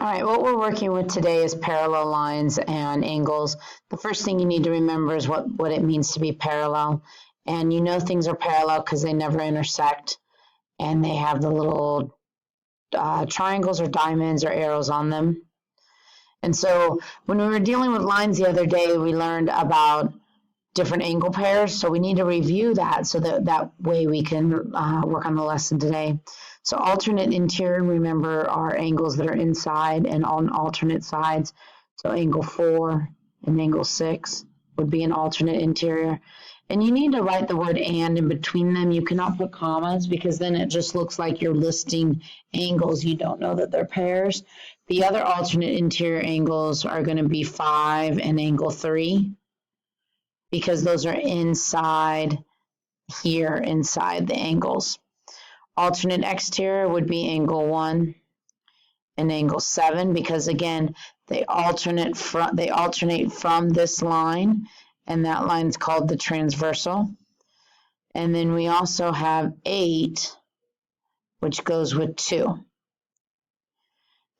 All right, what we're working with today is parallel lines and angles. The first thing you need to remember is what it means to be parallel. And you know things are parallel because they never intersect, and they have the little triangles or diamonds or arrows on them. And so when we were dealing with lines the other day, we learned about different angle pairs. So we need to review that so that way we can work on the lesson today. So alternate interior, remember, are angles that are inside and on alternate sides. So angle 4 and angle 6 would be an alternate interior. And you need to write the word and in between them. You cannot put commas because then it just looks like you're listing angles. You don't know that they're pairs. The other alternate interior angles are going to be 5 and angle 3 because those are inside here, inside the angles. Alternate exterior would be angle 1 and angle 7 because again they alternate from this line, and that line is called the transversal. And then we also have 8, which goes with 2.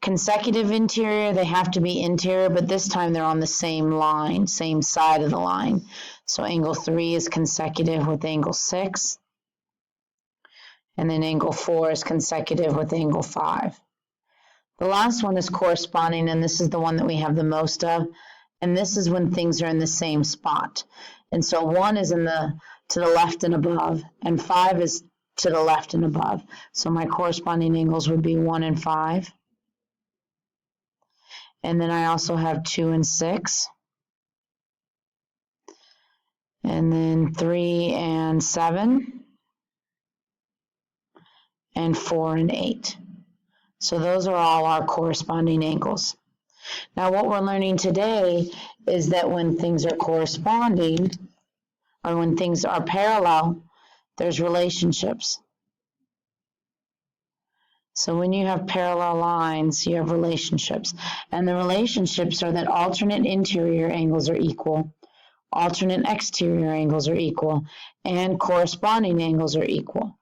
Consecutive interior, they have to be interior, but this time they're on the same line, same side of the line. So angle 3 is consecutive with angle 6. And then angle 4 is consecutive with angle 5. The last one is corresponding, and this is the one that we have the most of. And this is when things are in the same spot. And so 1 is to the left and above, and 5 is to the left and above. So my corresponding angles would be 1 and 5. And then I also have 2 and 6. And then 3 and 7. And 4 and 8. So those are all our corresponding angles. Now what we're learning today is that when things are corresponding, or when things are parallel, there's relationships. So when you have parallel lines, you have relationships. And the relationships are that alternate interior angles are equal, alternate exterior angles are equal, and corresponding angles are equal.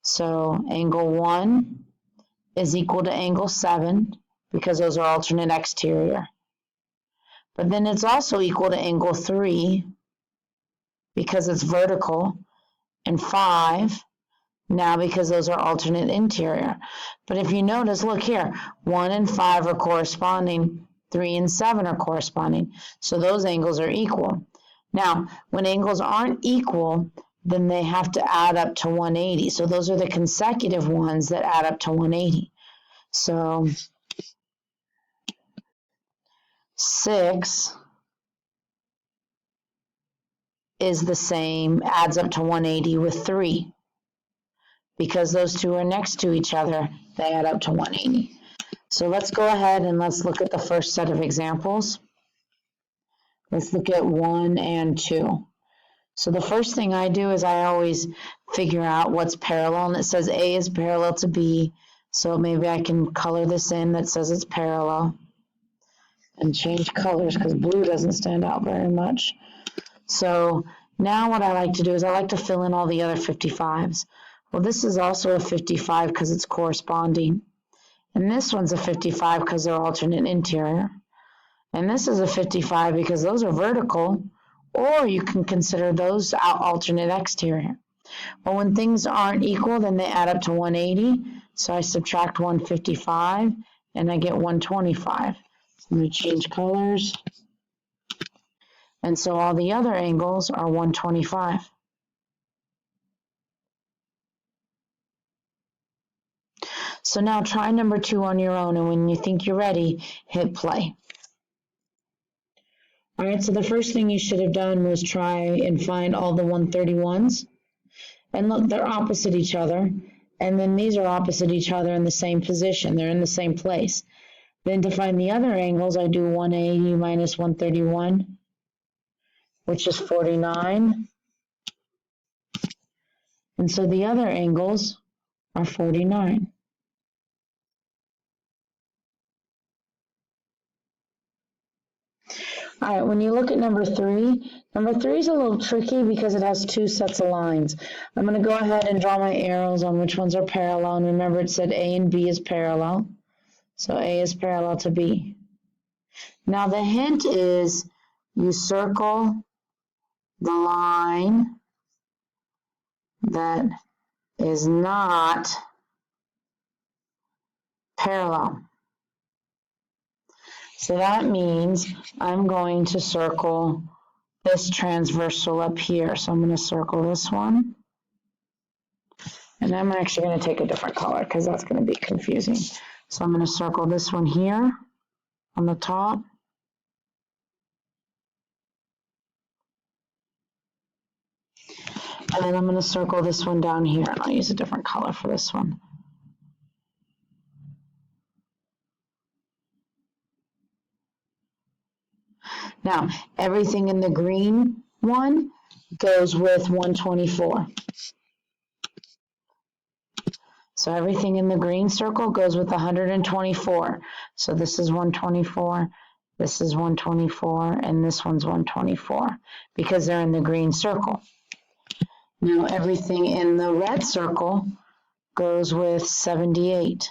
So angle 1 is equal to angle 7 because those are alternate exterior. But then it's also equal to angle 3 because it's vertical, and 5 now because those are alternate interior. But if you notice, look here, 1 and 5 are corresponding, 3 and 7 are corresponding. So those angles are equal. Now, when angles aren't equal, then they have to add up to 180. So those are the consecutive ones that add up to 180. So 6 is the same, adds up to 180 with 3. Because those two are next to each other, they add up to 180. So let's go ahead and let's look at the first set of examples. Let's look at 1 and 2. So the first thing I do is I always figure out what's parallel, and it says A is parallel to B. So maybe I can color this in that says it's parallel and change colors because blue doesn't stand out very much. So now what I like to do is I like to fill in all the other 55s. Well, this is also a 55 because it's corresponding. And this one's a 55 because they're alternate interior. And this is a 55 because those are vertical, or you can consider those alternate exterior. Well, when things aren't equal, then they add up to 180. So I subtract 155 and I get 125. So I'm going to change colors. And so all the other angles are 125. So now try number 2 on your own, and when you think you're ready, hit play. All right, so the first thing you should have done was try and find all the 131s. And look, they're opposite each other. And then these are opposite each other in the same position. They're in the same place. Then to find the other angles, I do 180 minus 131, which is 49. And so the other angles are 49. All right, when you look at number 3 is a little tricky because it has 2 sets of lines. I'm going to go ahead and draw my arrows on which ones are parallel. And remember, it said A and B is parallel. So A is parallel to B. Now the hint is you circle the line that is not parallel. So that means I'm going to circle this transversal up here. So I'm going to circle this one. And I'm actually going to take a different color because that's going to be confusing. So I'm going to circle this one here on the top. And then I'm going to circle this one down here. And I'll use a different color for this one. Now, everything in the green one goes with 124. So everything in the green circle goes with 124. So this is 124, this is 124, and this one's 124 because they're in the green circle. Now everything in the red circle goes with 78.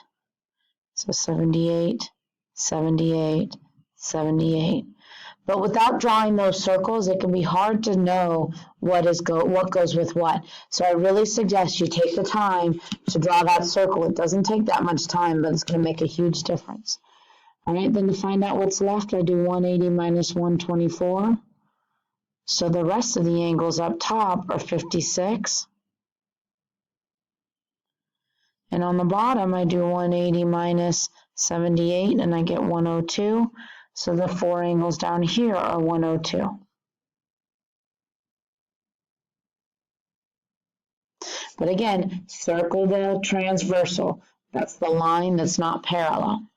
So 78, 78, 78. But without drawing those circles, it can be hard to know what goes with what. So I really suggest you take the time to draw that circle. It doesn't take that much time, but it's going to make a huge difference. All right, then to find out what's left, I do 180 minus 124. So the rest of the angles up top are 56. And on the bottom, I do 180 minus 78, and I get 102. So the four angles down here are 102. But again, circle the transversal. That's the line that's not parallel.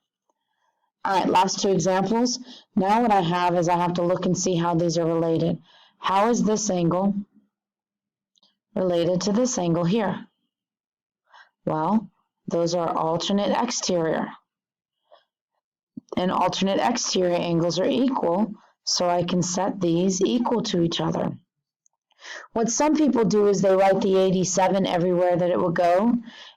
All right, last two examples. Now what I have is I have to look and see how these are related. How is this angle related to this angle here? Well, those are alternate exterior. And alternate exterior angles are equal, so I can set these equal to each other. What some people do is they write the 87 everywhere that it will go.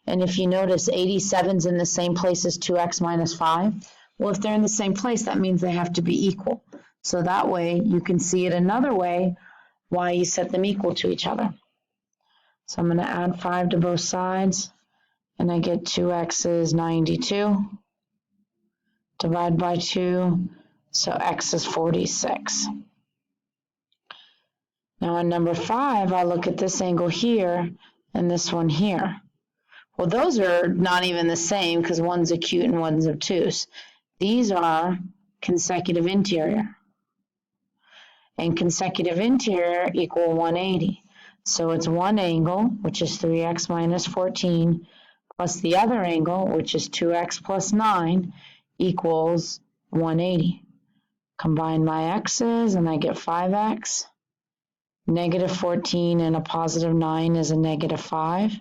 And if you notice, 87's in the same place as 2x minus 5. Well, if they're in the same place, that means they have to be equal. So that way, you can see it another way why you set them equal to each other. So I'm going to add 5 to both sides, and I get 2x is 92. Divide by 2, so x is 46. Now on number 5, I look at this angle here and this one here. Well, those are not even the same because one's acute and one's obtuse. These are consecutive interior. And consecutive interior equal 180. So it's one angle, which is 3x minus 14, plus the other angle, which is 2x plus 9, equals 180. Combine my x's and I get 5x. Negative 14 and a positive 9 is a negative 5.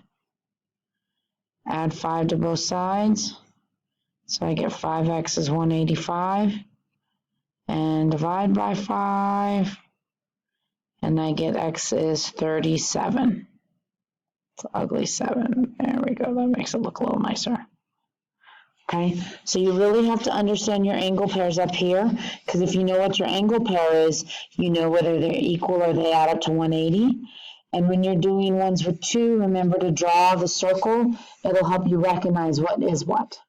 Add 5 to both sides. So I get 5x is 185. And divide by 5. And I get x is 37. It's an ugly 7. There we go. That makes it look a little nicer. Okay, so you really have to understand your angle pairs up here, because if you know what your angle pair is, you know whether they're equal or they add up to 180. And when you're doing ones with 2, remember to draw the circle. It'll help you recognize what is what.